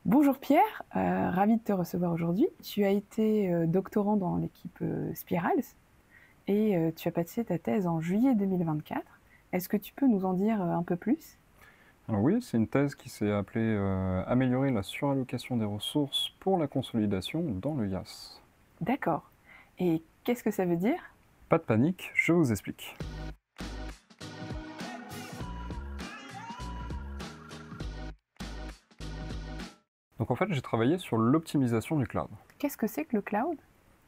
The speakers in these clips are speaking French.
Bonjour Pierre, ravi de te recevoir aujourd'hui. Tu as été doctorant dans l'équipe Spirals et tu as passé ta thèse en juillet 2024. Est-ce que tu peux nous en dire un peu plus? Alors oui, c'est une thèse qui s'est appelée Améliorer la surallocation des ressources pour la consolidation dans le IaaS. D'accord. Et qu'est-ce que ça veut dire? Pas de panique, je vous explique. Donc en fait, j'ai travaillé sur l'optimisation du cloud. Qu'est-ce que c'est que le cloud?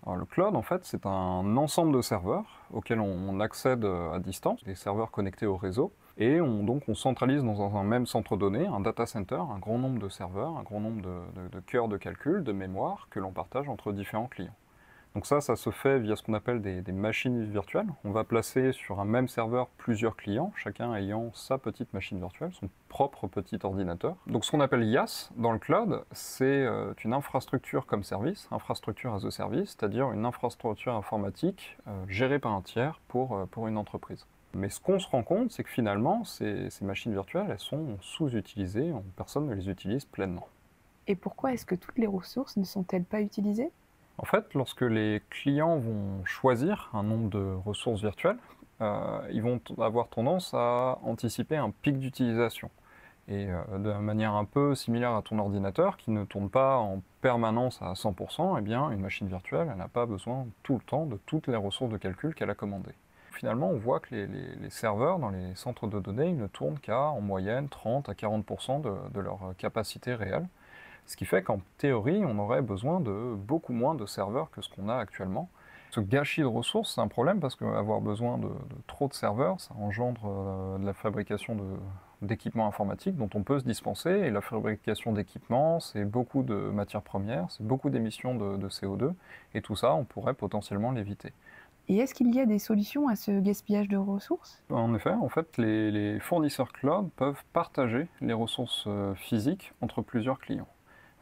Alors le cloud, en fait, c'est un ensemble de serveurs auxquels on accède à distance, des serveurs connectés au réseau, et on centralise dans un même centre de données, un data center, un grand nombre de serveurs, un grand nombre de cœurs de calcul, de mémoire, que l'on partage entre différents clients. Donc ça se fait via ce qu'on appelle des machines virtuelles. On va placer sur un même serveur plusieurs clients, chacun ayant sa petite machine virtuelle, son propre petit ordinateur. Donc ce qu'on appelle IaaS dans le cloud, c'est une infrastructure comme service, infrastructure as a service, c'est-à-dire une infrastructure informatique gérée par un tiers pour une entreprise. Mais ce qu'on se rend compte, c'est que finalement, ces machines virtuelles, elles sont sous-utilisées, personne ne les utilise pleinement. Et pourquoi est-ce que toutes les ressources ne sont-elles pas utilisées? En fait, lorsque les clients vont choisir un nombre de ressources virtuelles, ils vont avoir tendance à anticiper un pic d'utilisation. Et de manière un peu similaire à ton ordinateur, qui ne tourne pas en permanence à 100%, eh bien, une machine virtuelle, elle n'a pas besoin tout le temps de toutes les ressources de calcul qu'elle a commandées. Finalement, on voit que les serveurs dans les centres de données, ils ne tournent qu'à en moyenne 30 à 40% de leur capacité réelle. Ce qui fait qu'en théorie, on aurait besoin de beaucoup moins de serveurs que ce qu'on a actuellement. Ce gâchis de ressources, c'est un problème parce qu'avoir besoin de trop de serveurs, ça engendre de la fabrication d'équipements informatiques dont on peut se dispenser. Et la fabrication d'équipements, c'est beaucoup de matières premières, c'est beaucoup d'émissions de CO2. Et tout ça, on pourrait potentiellement l'éviter. Et est-ce qu'il y a des solutions à ce gaspillage de ressources? En effet, en fait, les fournisseurs cloud peuvent partager les ressources physiques entre plusieurs clients.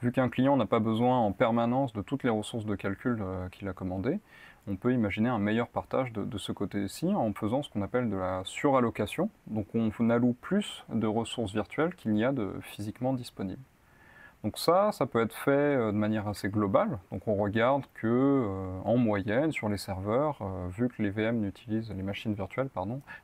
Vu qu'un client n'a pas besoin en permanence de toutes les ressources de calcul qu'il a commandées, on peut imaginer un meilleur partage de ce côté-ci en faisant ce qu'on appelle de la surallocation. Donc on alloue plus de ressources virtuelles qu'il n'y a de physiquement disponibles. Donc ça peut être fait de manière assez globale. Donc on regarde que, en moyenne, sur les serveurs, vu que les VM les machines virtuelles,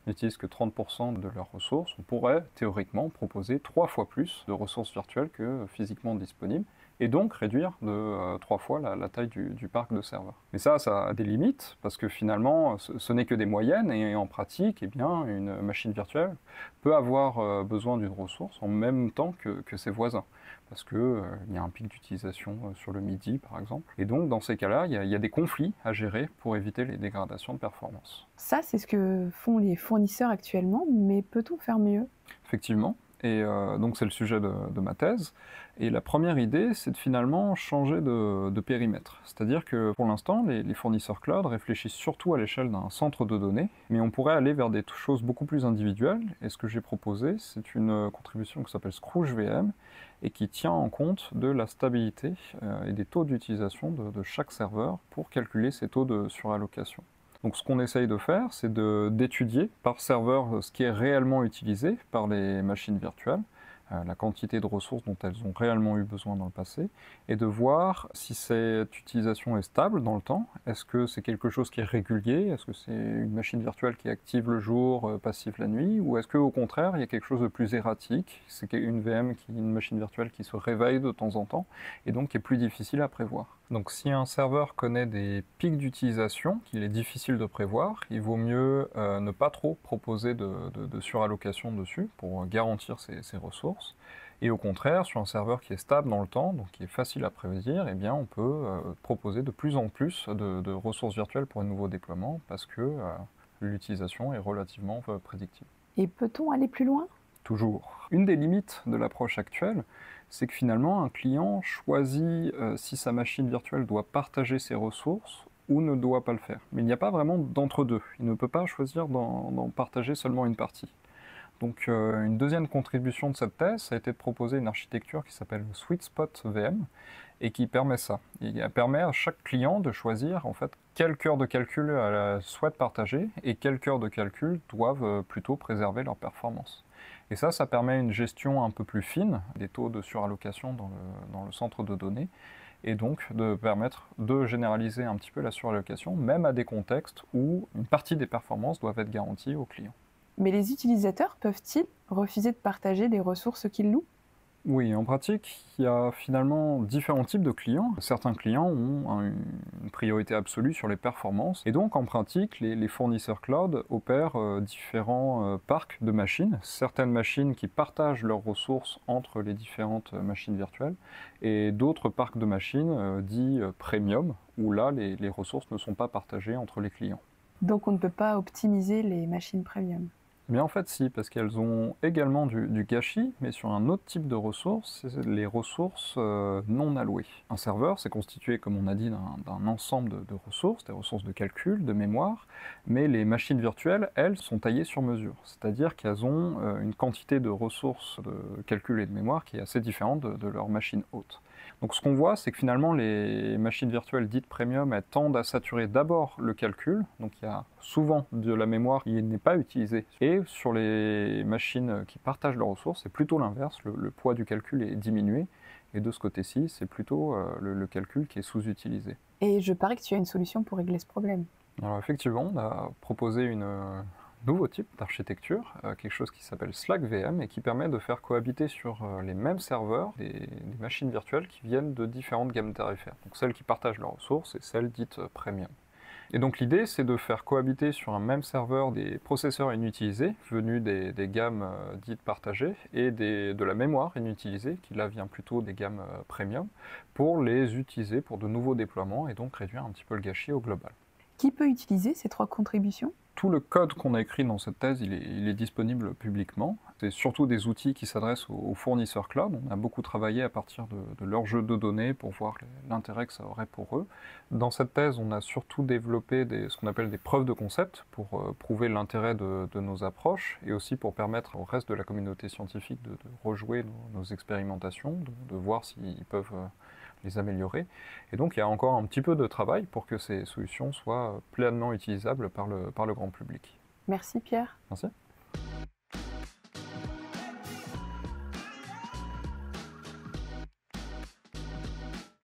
n'utilisent que 30% de leurs ressources, on pourrait théoriquement proposer 3 fois plus de ressources virtuelles que physiquement disponibles, et donc réduire de 3 fois la taille du parc de serveurs. Mais ça a des limites, parce que finalement, ce n'est que des moyennes, et en pratique, eh bien, une machine virtuelle peut avoir besoin d'une ressource en même temps que ses voisins, parce qu'il y a un pic d'utilisation sur le midi, par exemple. Et donc, dans ces cas-là, il y a des conflits à gérer pour éviter les dégradations de performance. Ça, c'est ce que font les fournisseurs actuellement, mais peut-on faire mieux? Effectivement. Et donc c'est le sujet de ma thèse. Et la première idée, c'est de finalement changer de périmètre. C'est-à-dire que pour l'instant, les fournisseurs cloud réfléchissent surtout à l'échelle d'un centre de données, mais on pourrait aller vers des choses beaucoup plus individuelles. Et ce que j'ai proposé, c'est une contribution qui s'appelle Scrooge VM et qui tient en compte de la stabilité et des taux d'utilisation de chaque serveur pour calculer ces taux de surallocation. Donc ce qu'on essaye de faire, c'est d'étudier par serveur ce qui est réellement utilisé par les machines virtuelles, la quantité de ressources dont elles ont réellement eu besoin dans le passé, et de voir si cette utilisation est stable dans le temps. Est-ce que c'est quelque chose qui est régulier? Est-ce que c'est une machine virtuelle qui est active le jour, passive la nuit? Ou est-ce qu'au contraire, il y a quelque chose de plus erratique? C'est une machine virtuelle qui se réveille de temps en temps, et donc qui est plus difficile à prévoir. Donc si un serveur connaît des pics d'utilisation qu'il est difficile de prévoir, il vaut mieux ne pas trop proposer de surallocation dessus pour garantir ses ressources. Et au contraire, sur un serveur qui est stable dans le temps, donc qui est facile à prédire, eh bien on peut proposer de plus en plus de ressources virtuelles pour un nouveau déploiement parce que l'utilisation est relativement prédictible. Et peut-on aller plus loin? Toujours. Une des limites de l'approche actuelle, c'est que finalement, un client choisit si sa machine virtuelle doit partager ses ressources ou ne doit pas le faire. Mais il n'y a pas vraiment d'entre-deux. Il ne peut pas choisir d'en partager seulement une partie. Donc une deuxième contribution de cette thèse, ça a été de proposer une architecture qui s'appelle le Sweet Spot VM et qui permet ça. Il permet à chaque client de choisir en fait quel cœur de calcul elle souhaite partager et quels cœurs de calcul doivent plutôt préserver leur performance. Et ça permet une gestion un peu plus fine des taux de surallocation dans le centre de données et donc de permettre de généraliser un petit peu la surallocation, même à des contextes où une partie des performances doivent être garanties aux clients. Mais les utilisateurs peuvent-ils refuser de partager les ressources qu'ils louent? Oui, en pratique, il y a finalement différents types de clients. Certains clients ont une priorité absolue sur les performances. Et donc, en pratique, les fournisseurs cloud opèrent différents parcs de machines. Certaines machines qui partagent leurs ressources entre les différentes machines virtuelles et d'autres parcs de machines dits premium, où là, les ressources ne sont pas partagées entre les clients. Donc on ne peut pas optimiser les machines premium. Mais en fait, si, parce qu'elles ont également du gâchis, mais sur un autre type de ressources, c'est les ressources non allouées. Un serveur, c'est constitué, comme on a dit, d'un ensemble de ressources, des ressources de calcul, de mémoire, mais les machines virtuelles, elles, sont taillées sur mesure. C'est-à-dire qu'elles ont une quantité de ressources de calcul et de mémoire qui est assez différente de leurs machines hautes. Donc ce qu'on voit, c'est que finalement les machines virtuelles dites premium, elles tendent à saturer d'abord le calcul, donc il y a souvent de la mémoire qui n'est pas utilisée. Et sur les machines qui partagent leurs ressources, c'est plutôt l'inverse, le poids du calcul est diminué, et de ce côté-ci, c'est plutôt le calcul qui est sous-utilisé. Et je parie que tu as une solution pour régler ce problème. Alors effectivement, on a proposé nouveau type d'architecture, quelque chose qui s'appelle Slack VM et qui permet de faire cohabiter sur les mêmes serveurs des machines virtuelles qui viennent de différentes gammes tarifaires. Donc celles qui partagent leurs ressources et celles dites premium. Et donc l'idée, c'est de faire cohabiter sur un même serveur des processeurs inutilisés venus des gammes dites partagées et de la mémoire inutilisée qui là vient plutôt des gammes premium pour les utiliser pour de nouveaux déploiements et donc réduire un petit peu le gâchis au global. Qui peut utiliser ces 3 contributions? Tout le code qu'on a écrit dans cette thèse, il est disponible publiquement. C'est surtout des outils qui s'adressent aux fournisseurs cloud. On a beaucoup travaillé à partir de leur jeu de données pour voir l'intérêt que ça aurait pour eux. Dans cette thèse, on a surtout développé ce qu'on appelle des preuves de concept pour prouver l'intérêt de nos approches et aussi pour permettre au reste de la communauté scientifique de rejouer nos expérimentations, de voir s'ils peuvent les améliorer. Et donc il y a encore un petit peu de travail pour que ces solutions soient pleinement utilisables par le grand public. Merci Pierre. Merci.